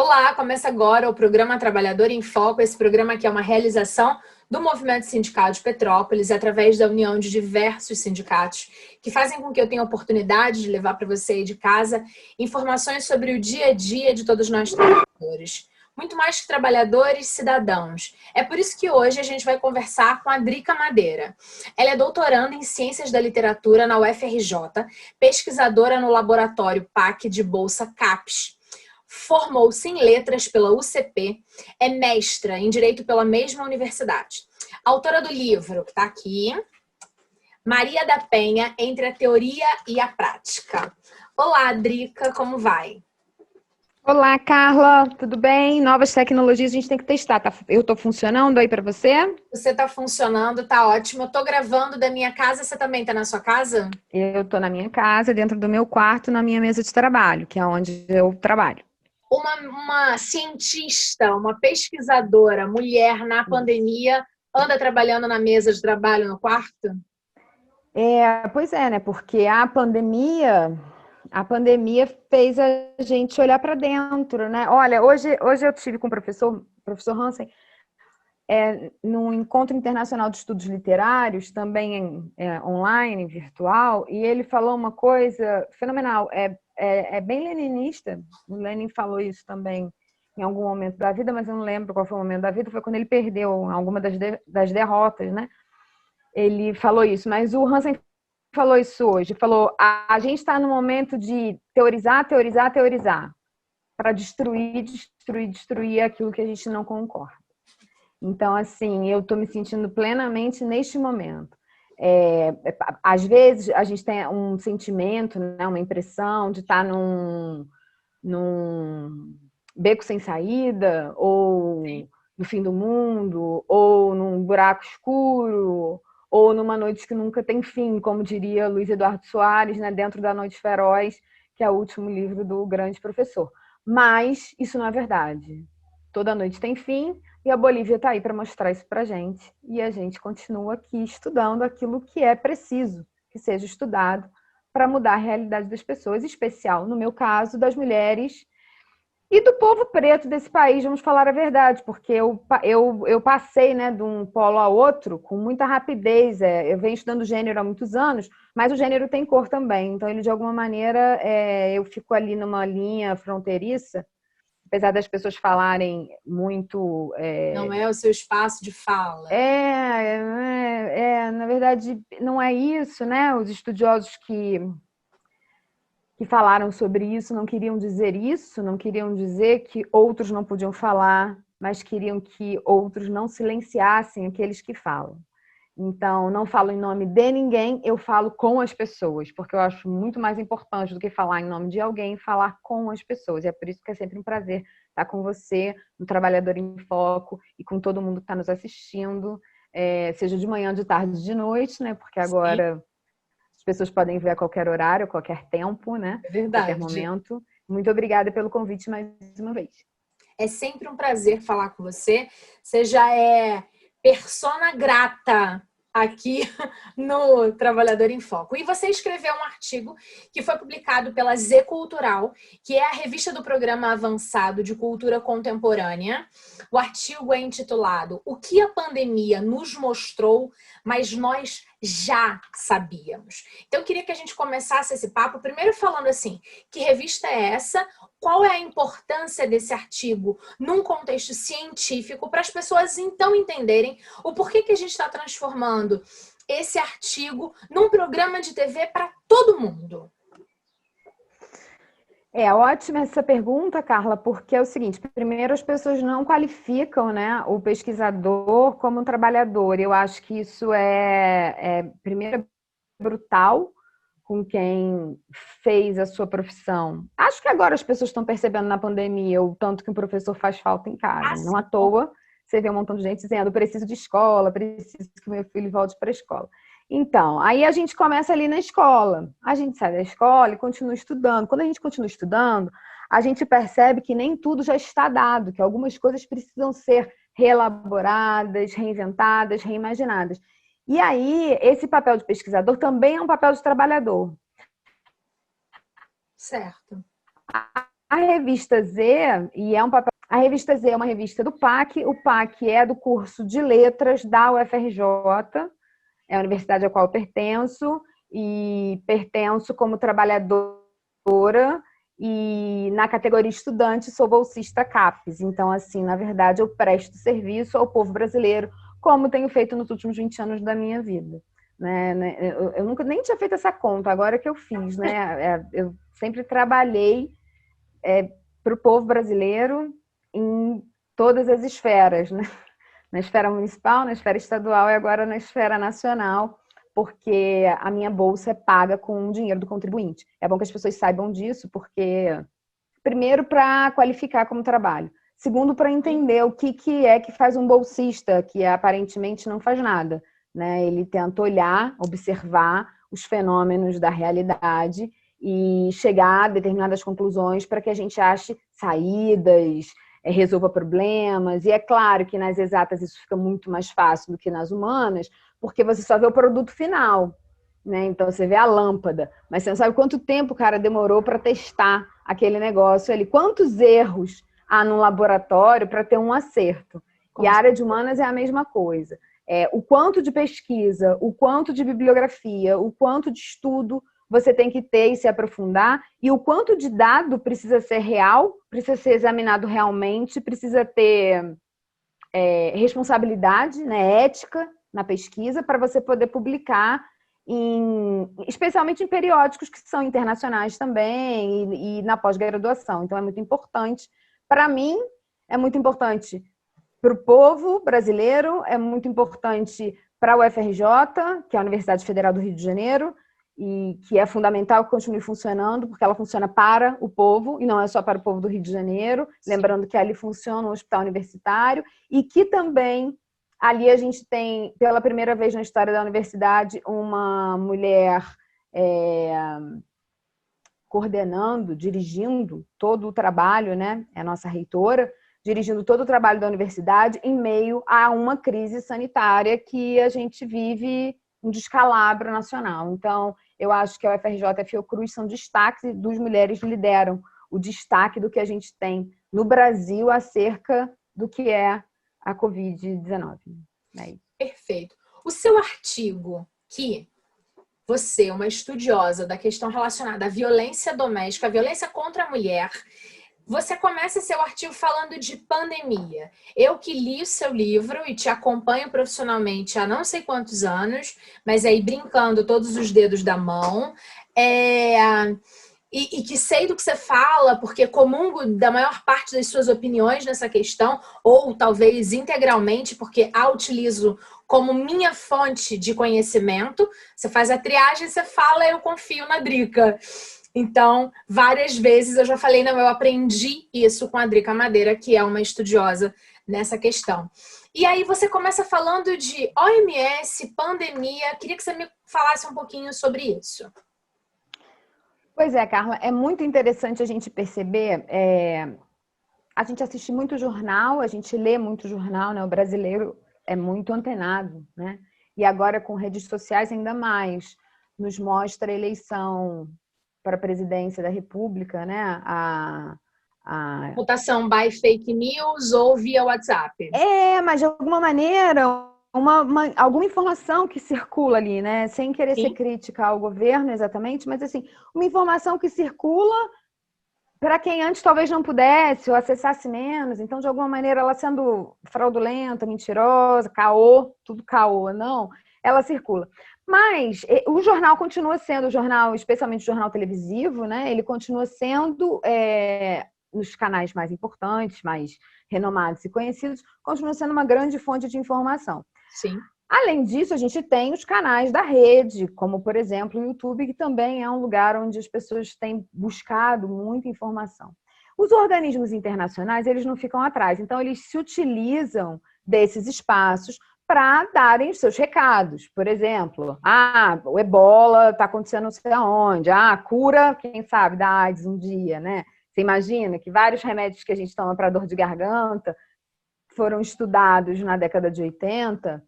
Olá, começa agora o programa Trabalhador em Foco. Esse programa aqui é uma realização do Movimento Sindical de Petrópolis, através da união de diversos sindicatos, que fazem com que eu tenha a oportunidade de levar para você aí de casa informações sobre o dia a dia de todos nós trabalhadores. Muito mais que trabalhadores, cidadãos. É por isso que hoje a gente vai conversar com a Drica Madeira. Ela é doutoranda em Ciências da Literatura na UFRJ, pesquisadora no Laboratório PAC de Bolsa CAPES. Formou-se em letras pela UCP, é mestra em direito pela mesma universidade. Autora do livro, que está aqui, Maria da Penha, Entre a Teoria e a Prática. Olá, Drica, como vai? Olá, Carla, tudo bem? Novas tecnologias a gente tem que testar. Eu estou funcionando aí para você? Você está funcionando, está ótimo. Eu estou gravando da minha casa, você também está na sua casa? Eu estou na minha casa, dentro do meu quarto, na minha mesa de trabalho, que é onde eu trabalho. Uma cientista, uma pesquisadora, mulher na pandemia, anda trabalhando na mesa de trabalho no quarto? Pois é, né? Porque a pandemia fez a gente olhar para dentro, né? Olha, hoje eu tive com o professor Hansen, num encontro internacional de estudos literários, também online, virtual, e ele falou uma coisa fenomenal. É bem leninista. O Lenin falou isso também em algum momento da vida, mas eu não lembro qual foi o momento da vida. Foi quando ele perdeu alguma das derrotas, né? Ele falou isso, mas o Hansen falou isso hoje. Falou: a gente está no momento de teorizar, teorizar, teorizar, para destruir, destruir, destruir aquilo que a gente não concorda. Então, assim, eu estou me sentindo plenamente neste momento. Às vezes a gente tem um sentimento, né, uma impressão de estar num beco sem saída, ou no fim do mundo, ou num buraco escuro, ou numa noite que nunca tem fim, como diria Luiz Eduardo Soares, né, dentro da Noite Feroz, que é o último livro do grande professor. Mas isso não é verdade. Toda noite tem fim, e a Bolívia está aí para mostrar isso para a gente. E a gente continua aqui estudando aquilo que é preciso que seja estudado para mudar a realidade das pessoas, em especial, no meu caso, das mulheres e do povo preto desse país, vamos falar a verdade, porque eu passei, né, de um polo a outro com muita rapidez. Eu venho estudando gênero há muitos anos, mas o gênero tem cor também. Então, ele, de alguma maneira, eu fico ali numa linha fronteiriça, apesar das pessoas falarem muito. Não é o seu espaço de fala. Na verdade, não é isso, né? Os estudiosos que falaram sobre isso não queriam dizer isso, não queriam dizer que outros não podiam falar, mas queriam que outros não silenciassem aqueles que falam. Então, não falo em nome de ninguém, eu falo com as pessoas, porque eu acho muito mais importante do que falar em nome de alguém, falar com as pessoas. E é por isso que é sempre um prazer estar com você, no Trabalhador em Foco, e com todo mundo que está nos assistindo, seja de manhã, de tarde, de noite, né? Porque Sim, agora as pessoas podem ver a qualquer horário, a qualquer tempo, né? é A qualquer verdade. momento. Muito obrigada pelo convite mais uma vez. É sempre um prazer falar com você. Você já é persona grata aqui no Trabalhador em Foco. E você escreveu um artigo que foi publicado pela Z Cultural, que é a revista do Programa Avançado de Cultura Contemporânea. O artigo é intitulado O que a pandemia nos mostrou, mas nós já sabíamos. Então, eu queria que a gente começasse esse papo primeiro falando assim, que revista é essa? Qual é a importância desse artigo num contexto científico para as pessoas então entenderem o porquê que a gente está transformando esse artigo num programa de TV para todo mundo? É ótima essa pergunta, Carla, porque é o seguinte: primeiro, as pessoas não qualificam, né, o pesquisador como um trabalhador. Eu acho que isso primeiro, brutal com quem fez a sua profissão. Acho que agora as pessoas estão percebendo na pandemia o tanto que um professor faz falta em casa. Não à toa você vê um montão de gente dizendo: preciso de escola, preciso que meu filho volte para a escola. Então, aí a gente começa ali na escola. A gente sai da escola e continua estudando. Quando a gente continua estudando, a gente percebe que nem tudo já está dado, que algumas coisas precisam ser reelaboradas, reinventadas, reimaginadas. E aí, esse papel de pesquisador também é um papel de trabalhador. Certo. A revista Z, e é um papel. A revista Z é uma revista do PAC, o PAC é do curso de letras da UFRJ, é a universidade a qual eu pertenço, e pertenço como trabalhadora, e na categoria estudante sou bolsista CAPES. Então, assim, na verdade, eu presto serviço ao povo brasileiro, como tenho feito nos últimos 20 anos da minha vida. Né? Eu nunca nem tinha feito essa conta, agora que eu fiz, né? Eu sempre trabalhei para o povo brasileiro em todas as esferas, né? Na esfera municipal, na esfera estadual e agora na esfera nacional, porque a minha bolsa é paga com o dinheiro do contribuinte. É bom que as pessoas saibam disso, porque, primeiro, para qualificar como trabalho. Segundo, para entender o que é que faz um bolsista, que aparentemente não faz nada. Né? Ele tenta olhar, observar os fenômenos da realidade e chegar a determinadas conclusões para que a gente ache saídas, resolva problemas. E é claro que nas exatas isso fica muito mais fácil do que nas humanas, porque você só vê o produto final. Né? Então você vê a lâmpada, mas você não sabe quanto tempo o cara demorou para testar aquele negócio ali, quantos erros há no laboratório para ter um acerto. E a área de humanas é a mesma coisa. O quanto de pesquisa, o quanto de bibliografia, o quanto de estudo você tem que ter e se aprofundar, e o quanto de dado precisa ser real, precisa ser examinado realmente, precisa ter responsabilidade, né, ética na pesquisa, para você poder publicar, especialmente em periódicos que são internacionais também, e na pós-graduação. Então, é muito importante. Para mim, é muito importante para o povo brasileiro, é muito importante para a UFRJ, que é a Universidade Federal do Rio de Janeiro, e que é fundamental que continue funcionando, porque ela funciona para o povo, e não é só para o povo do Rio de Janeiro. Sim. Lembrando que ali funciona um hospital universitário, e que também ali a gente tem, pela primeira vez na história da universidade, uma mulher coordenando, dirigindo todo o trabalho, né? É a nossa reitora, dirigindo todo o trabalho da universidade em meio a uma crise sanitária que a gente vive um descalabro nacional. Então, eu acho que a UFRJ e a Fiocruz são destaques, e duas mulheres lideram o destaque do que a gente tem no Brasil acerca do que é a Covid-19. Perfeito. O seu artigo, que você, uma estudiosa da questão relacionada à violência doméstica, à violência contra a mulher, você começa seu artigo falando de pandemia. Eu que li o seu livro e te acompanho profissionalmente há não sei quantos anos, mas aí brincando todos os dedos da mão, e que sei do que você fala, porque comungo da maior parte das suas opiniões nessa questão, ou talvez integralmente, porque a utilizo como minha fonte de conhecimento. Você faz a triagem, você fala, eu confio na Drica. Então, várias vezes eu já falei, não, eu aprendi isso com a Drica Madeira, que é uma estudiosa nessa questão. E aí você começa falando de OMS, pandemia. Queria que você me falasse um pouquinho sobre isso. Pois é, Carla, é muito interessante a gente perceber, a gente assiste muito jornal, a gente lê muito jornal, né? O brasileiro é muito antenado, né? E agora com redes sociais ainda mais, nos mostra a eleição para a presidência da República, né? Votação by fake news ou via WhatsApp. Mas de alguma maneira, alguma informação que circula ali, né? Sem querer ser crítica ao governo exatamente, mas assim, uma informação que circula para quem antes talvez não pudesse ou acessasse menos. Então, de alguma maneira, ela sendo fraudulenta, mentirosa, caô, tudo caô, não, ela circula. Mas o jornal continua sendo, o jornal, especialmente o jornal televisivo, né? Ele continua sendo, nos canais mais importantes, mais renomados e conhecidos, continua sendo uma grande fonte de informação. Sim. Além disso, a gente tem os canais da rede, como, por exemplo, o YouTube, que também é um lugar onde as pessoas têm buscado muita informação. Os organismos internacionais, eles não ficam atrás, então eles se utilizam desses espaços para darem os seus recados. Por exemplo, o ebola está acontecendo não sei aonde, a cura, quem sabe, da AIDS um dia, né? Você imagina que vários remédios que a gente toma para dor de garganta foram estudados na década de 80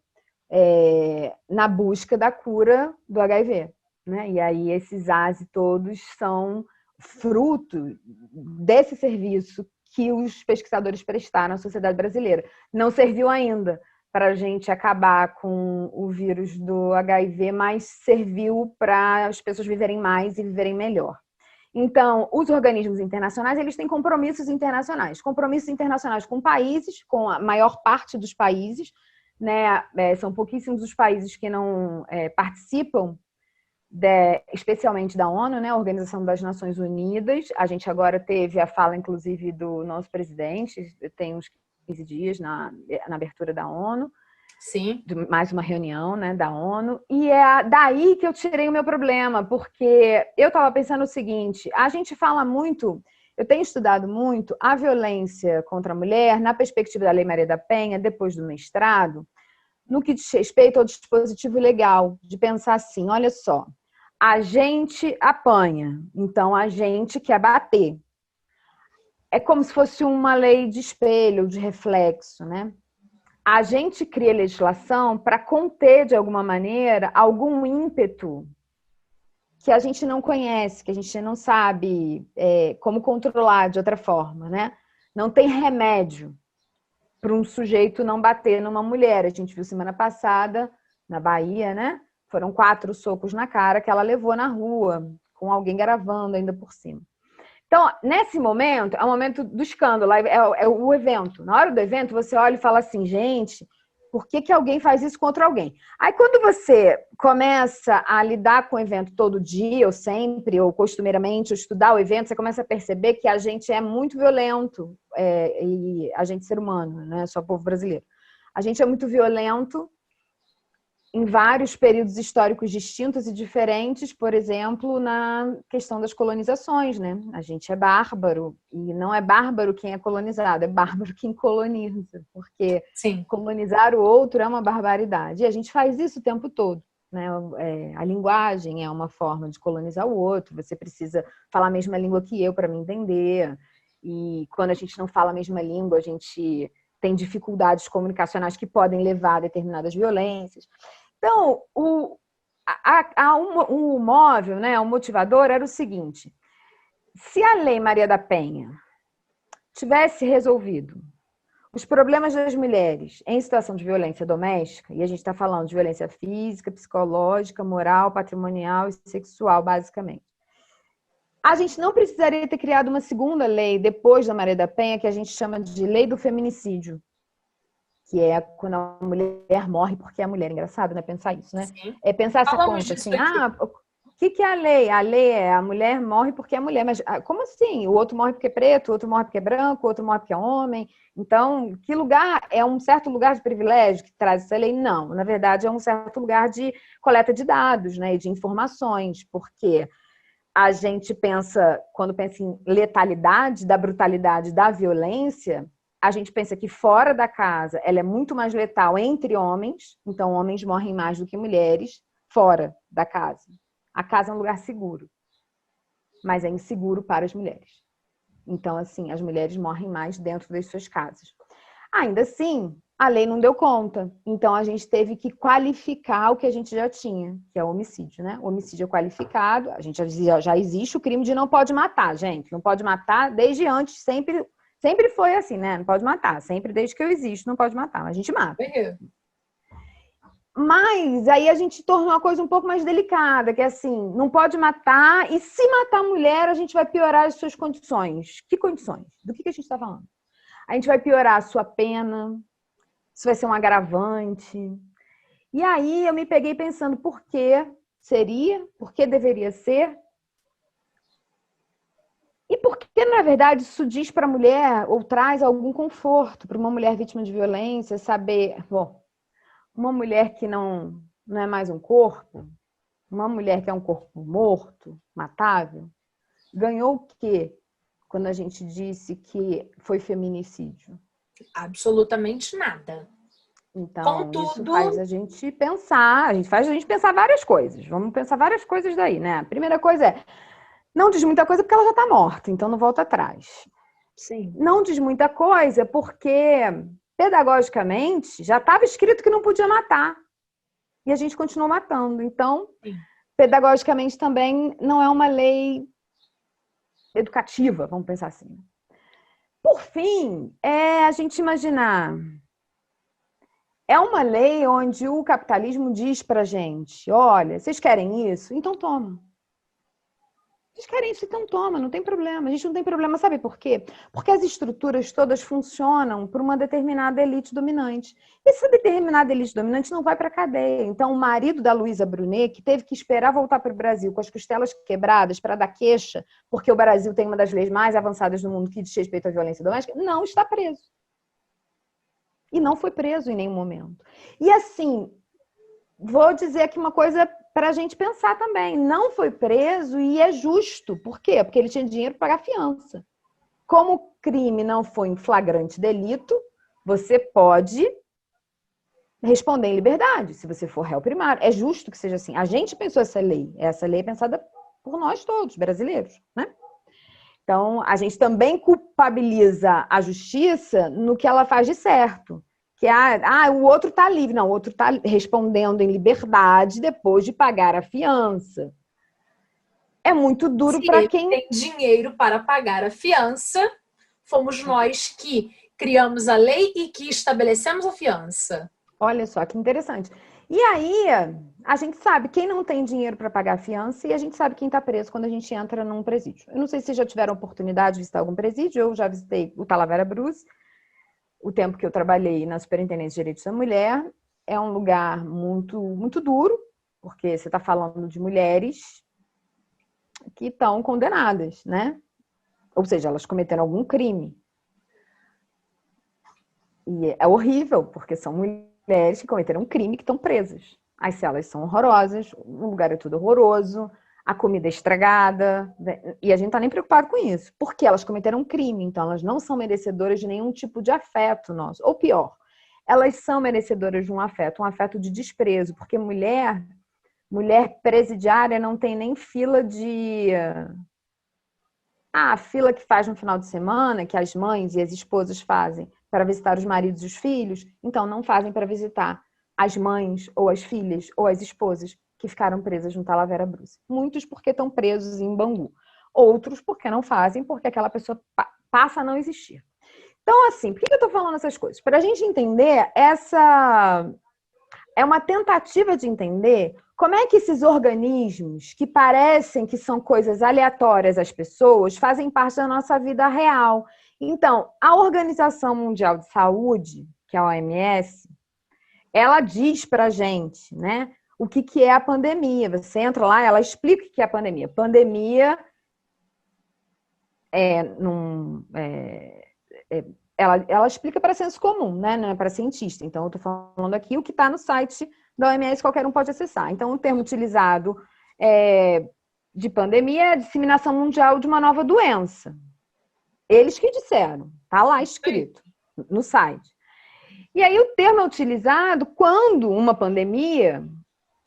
na busca da cura do HIV. Né? E aí esses ASE todos são fruto desse serviço que os pesquisadores prestaram à sociedade brasileira. Não serviu ainda para a gente acabar com o vírus do HIV, mas serviu para as pessoas viverem mais e viverem melhor. Então, os organismos internacionais, eles têm compromissos internacionais com países, com a maior parte dos países, né? São pouquíssimos os países que não participam, especialmente da ONU, né? A Organização das Nações Unidas. A gente agora teve a fala, inclusive, do nosso presidente, tem uns 15 dias na abertura da ONU. Sim. Mais uma reunião, né, da ONU, e é daí que eu tirei o meu problema, porque eu estava pensando o seguinte, a gente fala muito, eu tenho estudado muito a violência contra a mulher na perspectiva da Lei Maria da Penha, depois do mestrado, no que diz respeito ao dispositivo legal, de pensar assim, olha só, a gente apanha, então a gente quer bater. É como se fosse uma lei de espelho, de reflexo, né? A gente cria legislação para conter, de alguma maneira, algum ímpeto que a gente não conhece, que a gente não sabe como controlar de outra forma, né? Não tem remédio para um sujeito não bater numa mulher. A gente viu semana passada, na Bahia, né? Foram 4 socos na cara que ela levou na rua, com alguém gravando ainda por cima. Então, nesse momento, é o momento do escândalo, é o evento. Na hora do evento, você olha e fala assim, gente, por que alguém faz isso contra alguém? Aí, quando você começa a lidar com o evento todo dia, ou sempre, ou costumeiramente, ou estudar o evento, você começa a perceber que a gente é muito violento, e a gente é ser humano, não é só povo brasileiro. A gente é muito violento em vários períodos históricos distintos e diferentes, por exemplo, na questão das colonizações, né? A gente é bárbaro, e não é bárbaro quem é colonizado, é bárbaro quem coloniza, porque Sim. Colonizar o outro é uma barbaridade, e a gente faz isso o tempo todo, né? A linguagem é uma forma de colonizar o outro, você precisa falar a mesma língua que eu para me entender, e quando a gente não fala a mesma língua, a gente tem dificuldades comunicacionais que podem levar a determinadas violências. Então, o móvel, né, o motivador era o seguinte, se a Lei Maria da Penha tivesse resolvido os problemas das mulheres em situação de violência doméstica, e a gente está falando de violência física, psicológica, moral, patrimonial e sexual, basicamente, a gente não precisaria ter criado uma segunda lei depois da Maria da Penha, que a gente chama de Lei do Feminicídio, que é quando a mulher morre porque é mulher. Engraçado, né? Pensar isso, né? Sim. É pensar essa Falamos conta, disso assim, aqui. o que é a lei? A lei é a mulher morre porque é mulher, mas como assim? O outro morre porque é preto, o outro morre porque é branco, o outro morre porque é homem. Então, que lugar? É um certo lugar de privilégio que traz essa lei? Não, na verdade é um certo lugar de coleta de dados, né? E de informações, porque a gente pensa, quando pensa em letalidade, da brutalidade, da violência, a gente pensa que fora da casa ela é muito mais letal entre homens, então homens morrem mais do que mulheres fora da casa. A casa é um lugar seguro, mas é inseguro para as mulheres. Então, assim, as mulheres morrem mais dentro das suas casas. Ainda assim, a lei não deu conta. Então, a gente teve que qualificar o que a gente já tinha, que é o homicídio, né? O homicídio é qualificado, a gente já existe o crime de não pode matar, gente. Não pode matar desde antes, sempre foi assim, né? Não pode matar. Sempre, desde que eu existo, não pode matar. Mas a gente mata. Mas aí a gente tornou a coisa um pouco mais delicada, que é assim, não pode matar, e se matar a mulher, a gente vai piorar as suas condições. Que condições? Do que a gente está falando? A gente vai piorar a sua pena, isso vai ser um agravante. E aí eu me peguei pensando, por que seria? Por que deveria ser? E por que, na verdade, isso diz para a mulher, ou traz algum conforto para uma mulher vítima de violência, saber, bom, uma mulher que não é mais um corpo, uma mulher que é um corpo morto, matável, ganhou o quê quando a gente disse que foi feminicídio? Absolutamente nada. Então, Contudo, isso faz a gente pensar, faz a gente pensar várias coisas. Vamos pensar várias coisas daí, né? A primeira coisa é, não diz muita coisa porque ela já está morta, então não volta atrás. sim. Não diz muita coisa porque, pedagogicamente, já estava escrito que não podia matar. E a gente continuou matando. Então, Sim. pedagogicamente também não é uma lei educativa, vamos pensar assim. Por fim, a gente imaginar... É uma lei onde o capitalismo diz pra gente, olha, vocês querem isso? Então toma. Vocês querem isso, então toma, não tem problema. A gente não tem problema, sabe por quê? Porque as estruturas todas funcionam por uma determinada elite dominante. E essa determinada elite dominante não vai para a cadeia. Então, o marido da Luísa Brunet, que teve que esperar voltar para o Brasil com as costelas quebradas para dar queixa, porque o Brasil tem uma das leis mais avançadas do mundo que diz respeito à violência doméstica, não está preso. E não foi preso em nenhum momento. E assim, vou dizer aqui uma coisa para a gente pensar também. Não foi preso e é justo. Por quê? Porque ele tinha dinheiro para pagar fiança. Como o crime não foi em flagrante delito, você pode responder em liberdade, se você for réu primário. É justo que seja assim. A gente pensou essa lei. Essa lei é pensada por nós todos, brasileiros, né? Então, a gente também culpabiliza a justiça no que ela faz de certo. Que o outro está livre. Não, o outro está respondendo em liberdade depois de pagar a fiança. É muito duro para quem tem dinheiro para pagar a fiança. Fomos nós que criamos a lei e que estabelecemos a fiança. Olha só, que interessante. E aí, a gente sabe quem não tem dinheiro para pagar a fiança e a gente sabe quem está preso quando a gente entra num presídio. Eu não sei se vocês já tiveram oportunidade de visitar algum presídio, eu já visitei o Talavera Brus, o tempo que eu trabalhei na Superintendência de Direitos da Mulher. É um lugar muito, muito duro, porque você está falando de mulheres que estão condenadas, né? Ou seja, elas cometeram algum crime. E é horrível, porque são mulheres que cometeram um crime que estão presas. As celas são horrorosas, o lugar é tudo horroroso, a comida é estragada, e a gente não está nem preocupado com isso, porque elas cometeram um crime, então elas não são merecedoras de nenhum tipo de afeto nosso. Ou pior, elas são merecedoras de um afeto de desprezo, porque mulher presidiária não tem nem fila de... a fila que faz no final de semana, que as mães e as esposas fazem para visitar os maridos e os filhos, então não fazem para visitar as mães ou as filhas ou as esposas que ficaram presas no Talavera Brus. Muitos porque estão presos em Bangu. Outros porque não fazem, porque aquela pessoa passa a não existir. Então, assim, por que eu estou falando essas coisas? Para a gente entender, essa é uma tentativa de entender como é que esses organismos, que parecem que são coisas aleatórias às pessoas, fazem parte da nossa vida real. Então, a Organização Mundial de Saúde, que é a OMS, ela diz para a gente, né, o que é a pandemia. Você entra lá, ela explica o que é a pandemia. Pandemia ela explica para senso comum, né? Não é para cientista. Então, eu estou falando aqui o que está no site da OMS, qualquer um pode acessar. Então, o termo utilizado de pandemia é a disseminação mundial de uma nova doença. Eles que disseram, está lá escrito no site. E aí o termo é utilizado quando uma pandemia,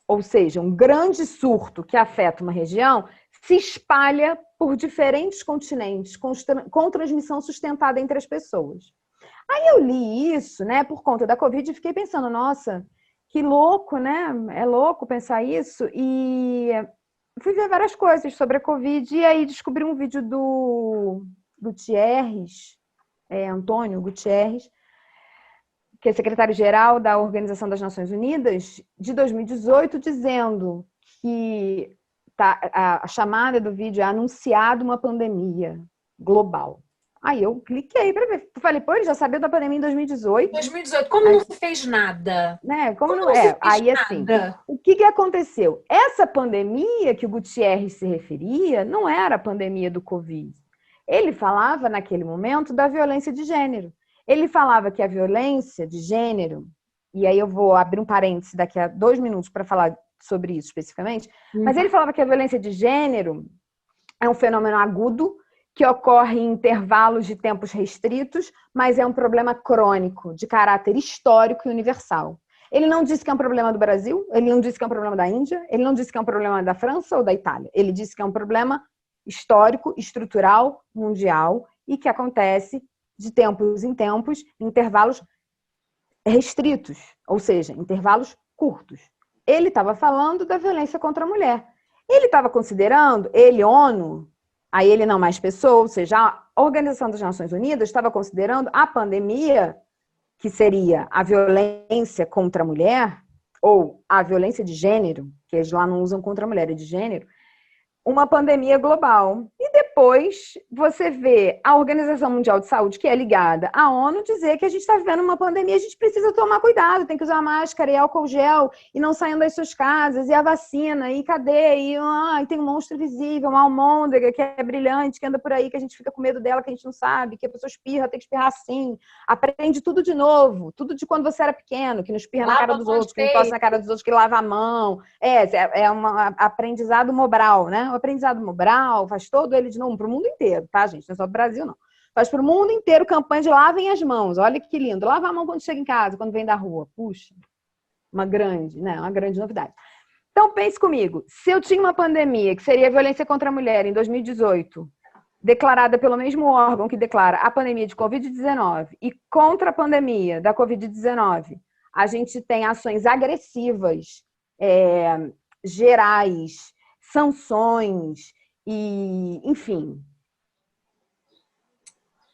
ou seja, um grande surto que afeta uma região, se espalha por diferentes continentes com transmissão sustentada entre as pessoas. Aí eu li isso, né, por conta da Covid e fiquei pensando, nossa, que louco, né? É louco pensar isso. E fui ver várias coisas sobre a Covid e aí descobri um vídeo do Gutierrez, Antônio Gutierrez, que é secretário-geral da Organização das Nações Unidas, de 2018, dizendo que a chamada do vídeo é anunciado uma pandemia global. Aí eu cliquei para ver. Falei, pô, ele já sabia da pandemia em 2018. 2018, como não se fez nada? Né? Como não é? Aí assim, o que aconteceu? Essa pandemia que o Gutierrez se referia não era a pandemia do Covid. Ele falava naquele momento da violência de gênero. Ele falava que a violência de gênero, e aí eu vou abrir um parêntese daqui a 2 minutos para falar sobre isso especificamente, mas ele falava que a violência de gênero é um fenômeno agudo que ocorre em intervalos de tempos restritos, mas é um problema crônico, de caráter histórico e universal. Ele não disse que é um problema do Brasil, ele não disse que é um problema da Índia, ele não disse que é um problema da França ou da Itália. Ele disse que é um problema histórico, estrutural, mundial, e que acontece de tempos em tempos, em intervalos restritos, ou seja, intervalos curtos. Ele estava falando da violência contra a mulher. Ele estava considerando, ONU, a ele não mais pessoa, ou seja, a Organização das Nações Unidas estava considerando a pandemia, que seria a violência contra a mulher, ou a violência de gênero, que eles lá não usam contra a mulher, é de gênero, uma pandemia global. E depois você vê a Organização Mundial de Saúde, que é ligada à ONU, dizer que a gente está vivendo uma pandemia, a gente precisa tomar cuidado, tem que usar máscara e álcool gel, e não saiam das suas casas, e a vacina, e cadê? E tem um monstro invisível, uma almôndega que é brilhante, que anda por aí, que a gente fica com medo dela, que a gente não sabe, que a pessoa espirra, tem que espirrar assim. Aprende tudo de novo, tudo de quando você era pequeno, que não espirra na cara dos outros, que não tosse na cara dos outros, que lava a mão. É um aprendizado mobral, né? O aprendizado mobral faz todo ele de novo para o mundo inteiro, tá, gente? Não é só para o Brasil, não. Faz para o mundo inteiro campanha de lavem as mãos. Olha que lindo. Lava a mão quando chega em casa, quando vem da rua. Puxa, uma grande novidade. Então, pense comigo. Se eu tinha uma pandemia, que seria a violência contra a mulher, em 2018, declarada pelo mesmo órgão que declara a pandemia de Covid-19, e contra a pandemia da Covid-19, a gente tem ações agressivas, gerais, sanções e, enfim,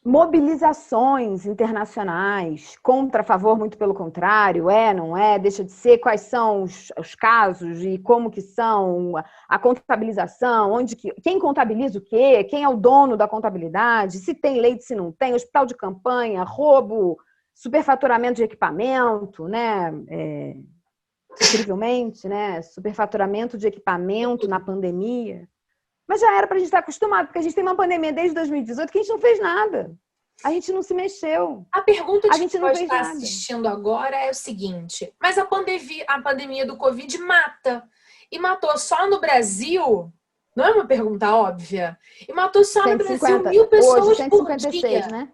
mobilizações internacionais contra, a favor, muito pelo contrário, não é, deixa de ser, quais são os casos e como que são, a contabilização, quem contabiliza o quê, quem é o dono da contabilidade, se tem leite, se não tem, hospital de campanha, roubo, superfaturamento de equipamento, né, incrivelmente, né, superfaturamento de equipamento na pandemia. Mas já era para a gente estar acostumado, porque a gente tem uma pandemia desde 2018 que a gente não fez nada. A gente não se mexeu. A pergunta de a gente quem não fez está nada. assistindo agora é o seguinte: mas a pandemia do Covid mata. E matou só no Brasil? Não é uma pergunta óbvia? E matou só 150, no Brasil 1.000 pessoas hoje, por 156, dia. né?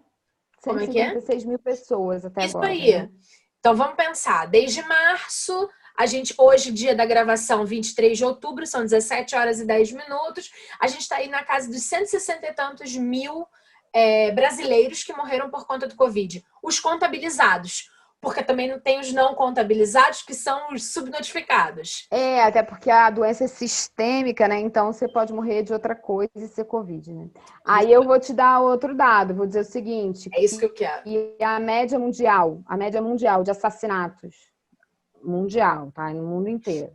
Como é que é? 156 mil pessoas até Isso agora. aí. Né? Então vamos pensar. Desde março, a gente, hoje, dia da gravação, 23 de outubro, são 17 horas e 10 minutos. A gente está aí na casa dos 160 e tantos mil brasileiros que morreram por conta do Covid. Os contabilizados, porque também não tem os não contabilizados, que são os subnotificados. Até porque a doença é sistêmica, né? Então você pode morrer de outra coisa e ser Covid, né? Aí eu vou te dar outro dado, vou dizer o seguinte: É isso que eu quero. E a média mundial de assassinatos mundial, tá? No mundo inteiro.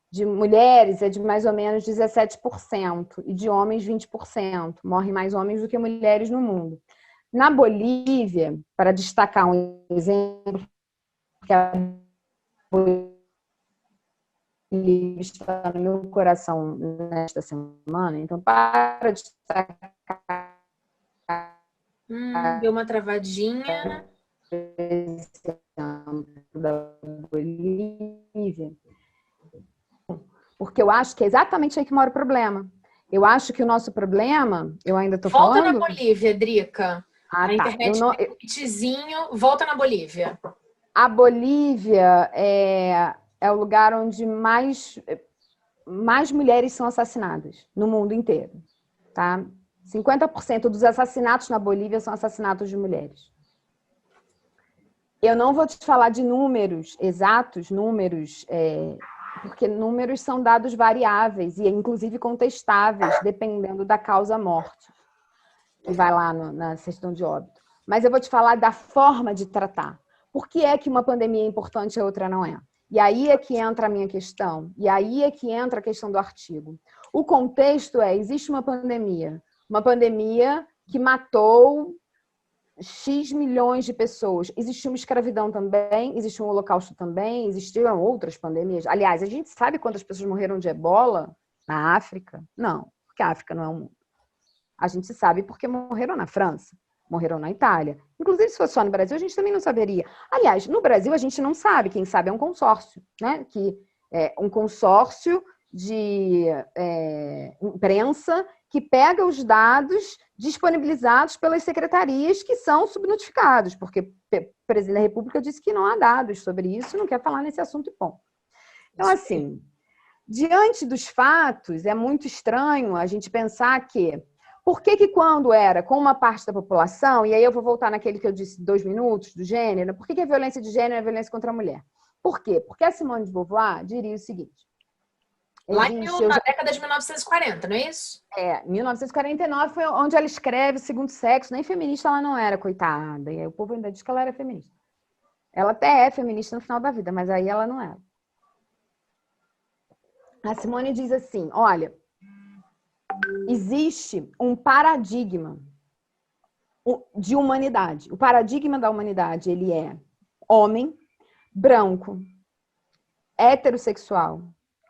De mulheres é de mais ou menos 17% e de homens 20%. Morrem mais homens do que mulheres no mundo. Na Bolívia, para destacar um exemplo, que a Bolívia está no meu coração nesta semana, então para destacar Deu uma travadinha. Da Bolívia, porque eu acho que é exatamente aí que mora o problema. Eu acho que o nosso problema, eu ainda estou falando... Volta na Bolívia, Drica. A internet tem um pitzinho. Volta na Bolívia. A Bolívia é o lugar onde mais mulheres são assassinadas no mundo inteiro, tá? 50% dos assassinatos na Bolívia são assassinatos de mulheres. Eu não vou te falar de números exatos, porque números são dados variáveis e, inclusive, contestáveis, dependendo da causa-morte, que vai lá na certidão de óbito. Mas eu vou te falar da forma de tratar. Por que é que uma pandemia é importante e a outra não é? E aí é que entra a minha questão. E aí é que entra a questão do artigo. O contexto existe uma pandemia que matou X milhões de pessoas. Existiu uma escravidão também, existiu um holocausto também, existiram outras pandemias. Aliás, a gente sabe quantas pessoas morreram de ebola na África? Não, porque a África não é um mundo. A gente sabe porque morreram na França, morreram na Itália. Inclusive, se fosse só no Brasil, a gente também não saberia. Aliás, no Brasil, a gente não sabe. Quem sabe é um consórcio, né? Que é um consórcio de imprensa que pega os dados disponibilizados pelas secretarias que são subnotificados, porque o presidente da República disse que não há dados sobre isso, não quer falar nesse assunto e ponto. Então, assim, diante dos fatos, é muito estranho a gente pensar que por que quando era com uma parte da população, e aí eu vou voltar naquele que eu disse 2 minutos, do gênero, por que a violência de gênero é a violência contra a mulher? Por quê? Porque a Simone de Beauvoir diria o seguinte: Lá Existe, na década de 1940, não é isso? 1949 foi onde ela escreve Segundo Sexo, nem feminista ela não era, coitada. E aí o povo ainda diz que ela era feminista. Ela até é feminista no final da vida, mas aí ela não era. A Simone diz assim, olha, existe um paradigma de humanidade. O paradigma da humanidade, ele é homem, branco, heterossexual,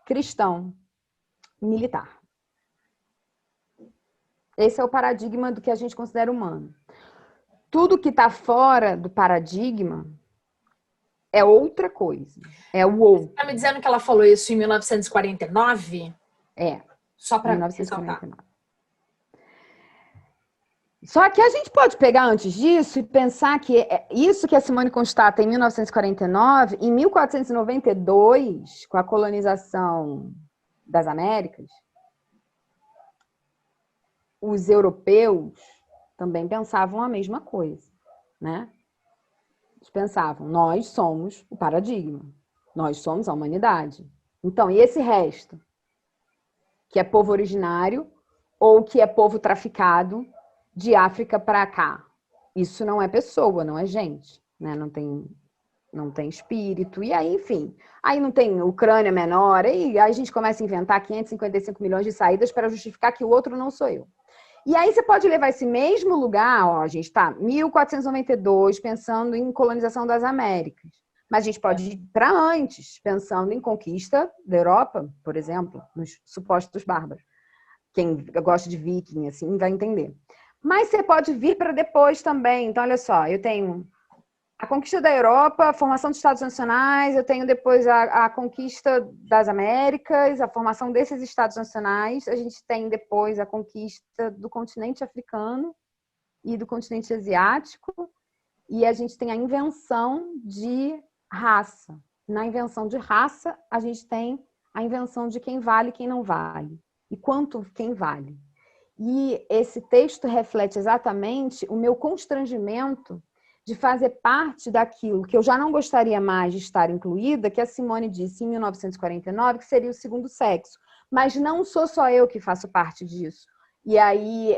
cristão, militar. Esse é o paradigma do que a gente considera humano. Tudo que está fora do paradigma é outra coisa. É o outro. Você está me dizendo que ela falou isso em 1949? Só para 1949. Só que a gente pode pegar antes disso e pensar que isso que a Simone constata em 1949, em 1492, com a colonização das Américas, os europeus também pensavam a mesma coisa, né? Eles pensavam, nós somos o paradigma, nós somos a humanidade. Então, e esse resto? Que é povo originário ou que é povo traficado de África para cá? Isso não é pessoa, não é gente, né? Não tem espírito. E aí, enfim, aí não tem Ucrânia menor, aí a gente começa a inventar 555 milhões de saídas para justificar que o outro não sou eu. E aí você pode levar esse mesmo lugar, ó, a gente está 1492, pensando em colonização das Américas. Mas a gente pode ir para antes, pensando em conquista da Europa, por exemplo, nos supostos bárbaros. Quem gosta de viking, assim, vai entender. Mas você pode vir para depois também. Então, olha só, eu tenho a conquista da Europa, a formação dos Estados Nacionais, eu tenho depois a conquista das Américas, a formação desses Estados Nacionais, a gente tem depois a conquista do continente africano e do continente asiático, e a gente tem a invenção de raça. Na invenção de raça, a gente tem a invenção de quem vale e quem não vale, e quanto quem vale. E esse texto reflete exatamente o meu constrangimento de fazer parte daquilo que eu já não gostaria mais de estar incluída, que a Simone disse em 1949, que seria o segundo sexo. Mas não sou só eu que faço parte disso. E aí,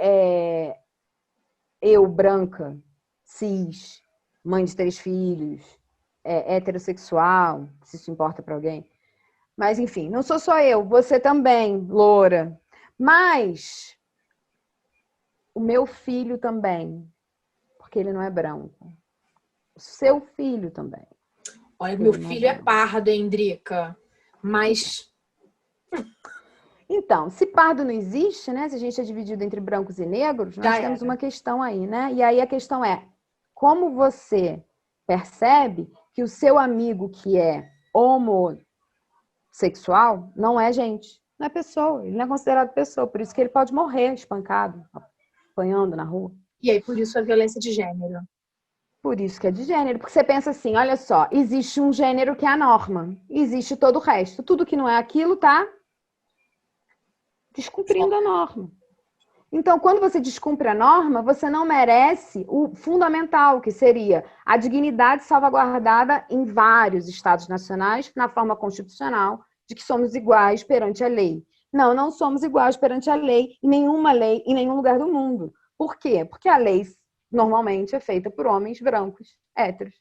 eu, branca, cis, mãe de 3 filhos, heterossexual, se isso importa para alguém. Mas, enfim, não sou só eu, você também, loura. Mas o meu filho também, porque ele não é branco. O seu filho também. Olha, meu filho é pardo, hein, Drica? Mas... Então, se pardo não existe, né? Se a gente é dividido entre brancos e negros, nós temos uma questão aí, né? E aí a questão é, como você percebe que o seu amigo que é homossexual não é gente? Não é pessoa, ele não é considerado pessoa, por isso que ele pode morrer espancado, apanhando na rua. E aí, por isso a violência de gênero. Por isso que é de gênero, porque você pensa assim, olha só, existe um gênero que é a norma, existe todo o resto. Tudo que não é aquilo tá descumprindo a norma. Então, quando você descumpre a norma, você não merece o fundamental, que seria a dignidade salvaguardada em vários estados nacionais, na forma constitucional, de que somos iguais perante a lei. Não, não somos iguais perante a lei, em nenhum lugar do mundo. Por quê? Porque a lei normalmente é feita por homens brancos, héteros,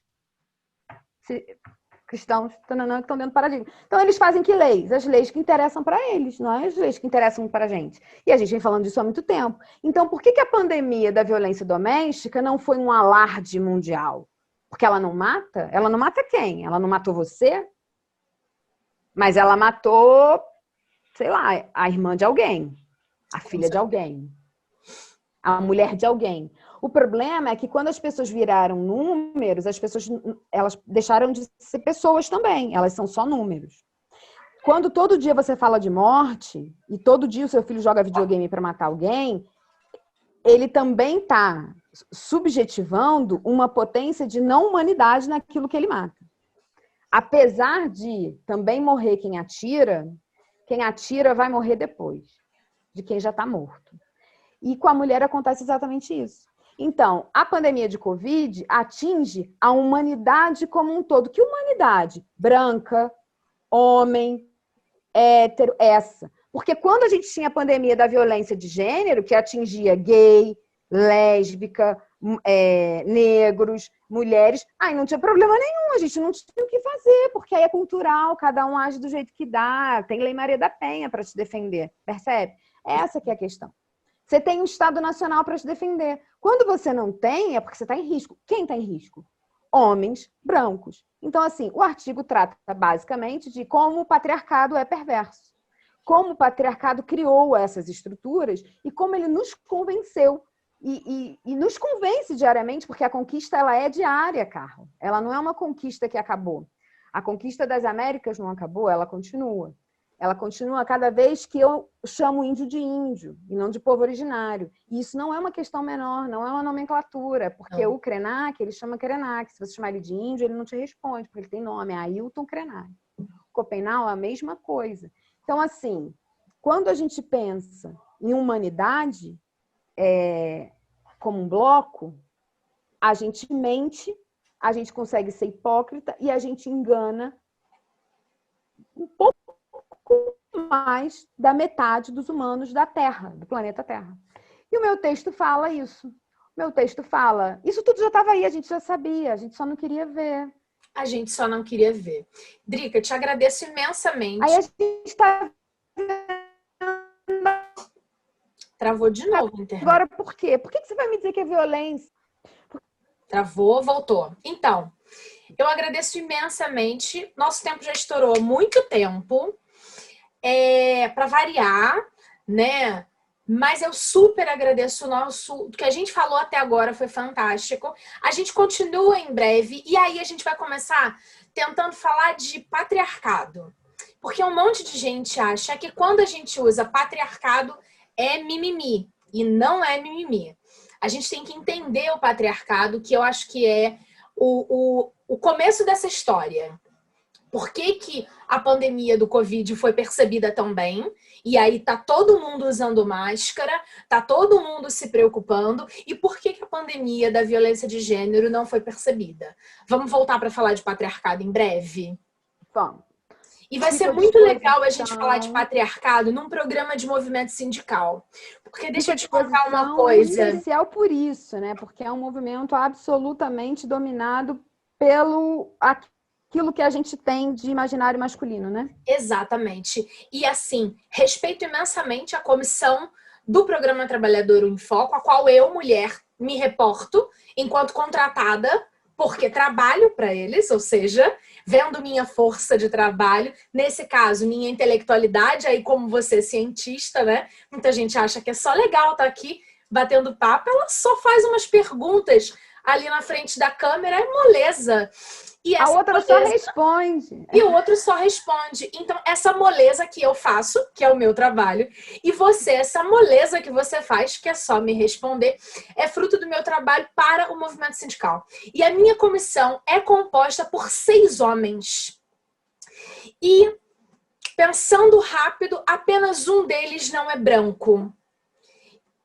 cristãos, que estão dentro do paradigma. Então, eles fazem que leis? As leis que interessam para eles, não é as leis que interessam para a gente. E a gente vem falando disso há muito tempo. Então, por que a pandemia da violência doméstica não foi um alarde mundial? Porque ela não mata? Ela não mata quem? Ela não matou você? Mas ela matou, sei lá, a irmã de alguém, a filha de alguém, a mulher de alguém. O problema é que quando as pessoas viraram números, as pessoas elas deixaram de ser pessoas também, elas são só números. Quando todo dia você fala de morte e todo dia o seu filho joga videogame para matar alguém, ele também está subjetivando uma potência de não humanidade naquilo que ele mata. Apesar de também morrer quem atira vai morrer depois de quem já está morto. E com a mulher acontece exatamente isso. Então, a pandemia de Covid atinge a humanidade como um todo. Que humanidade? Branca, homem, hétero, essa. Porque quando a gente tinha a pandemia da violência de gênero, que atingia gay, lésbica, negros, mulheres, aí não tinha problema nenhum, a gente não tinha o que fazer, porque aí é cultural, cada um age do jeito que dá, tem Lei Maria da Penha para te defender, percebe? Essa que é a questão. Você tem um Estado Nacional para te defender. Quando você não tem, é porque você está em risco. Quem está em risco? Homens brancos. Então, assim, o artigo trata basicamente de como o patriarcado é perverso, como o patriarcado criou essas estruturas e como ele nos convenceu. E nos convence diariamente, porque a conquista ela é diária, Carla. Ela não é uma conquista que acabou. A conquista das Américas não acabou, ela continua. Ela continua cada vez que eu chamo índio de índio e não de povo originário. E isso não é uma questão menor, não é uma nomenclatura, porque não. O Krenak, ele chama Krenak. Se você chamar ele de índio, ele não te responde, porque ele tem nome, é Ailton Krenak. Copenau é a mesma coisa. Então, assim, quando a gente pensa em humanidade como um bloco, a gente mente, a gente consegue ser hipócrita e a gente engana um pouco mais da metade dos humanos da Terra, do planeta Terra. E o meu texto fala isso. O meu texto fala, isso tudo já estava aí, a gente já sabia, a gente só não queria ver. A gente só não queria ver. Drica, te agradeço imensamente. Aí a gente está... Travou de novo a internet. Agora, por quê? Por que você vai me dizer que é violência? Travou, voltou. Então, eu agradeço imensamente. Nosso tempo já estourou há muito tempo. Para variar, né? Mas eu super agradeço o que a gente falou até agora, foi fantástico. A gente continua em breve e aí a gente vai começar tentando falar de patriarcado. Porque um monte de gente acha que quando a gente usa patriarcado é mimimi. E não é mimimi. A gente tem que entender o patriarcado, que eu acho que é o começo dessa história. Por que a pandemia do Covid foi percebida tão bem? E aí tá todo mundo usando máscara, tá todo mundo se preocupando. E por que a pandemia da violência de gênero não foi percebida? Vamos voltar para falar de patriarcado em breve? Vamos. E vai ser muito legal a gente falar de patriarcado num programa de movimento sindical. Porque deixa eu te contar uma coisa. É especial por isso, né? Porque é um movimento absolutamente dominado pelo aquilo que a gente tem de imaginário masculino, né? Exatamente. E assim, respeito imensamente a comissão do Programa Trabalhador em Foco, a qual eu, mulher, me reporto enquanto contratada, porque trabalho para eles, ou seja, vendo minha força de trabalho, nesse caso, minha intelectualidade, aí como você, cientista, né? Muita gente acha que é só legal estar aqui batendo papo, ela só faz umas perguntas ali na frente da câmera, é moleza. E a outra moleza... só responde. E o outro só responde. Então, essa moleza que eu faço, que é o meu trabalho, e você, essa moleza que você faz, que é só me responder, é fruto do meu trabalho para o movimento sindical. E a minha comissão é composta por 6 homens. E, pensando rápido, apenas um deles não é branco.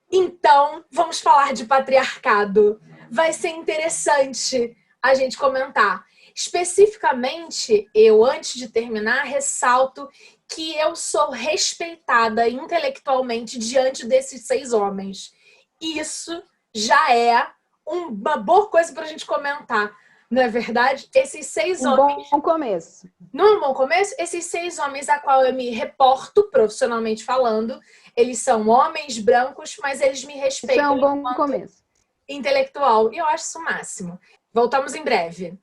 Então, vamos falar de patriarcado. Vai ser interessante a gente comentar. Especificamente, eu, antes de terminar, ressalto que eu sou respeitada intelectualmente diante desses 6 homens. Isso já é uma boa coisa para a gente comentar. Não é verdade? Esses 6 homens... Um bom começo. Não é um bom começo? Esses 6 homens a qual eu me reporto, profissionalmente falando, eles são homens brancos, mas eles me respeitam. Isso é um bom começo. Intelectual. E eu acho isso o máximo. Voltamos em breve.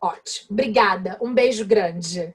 Ótimo. Obrigada. Um beijo grande.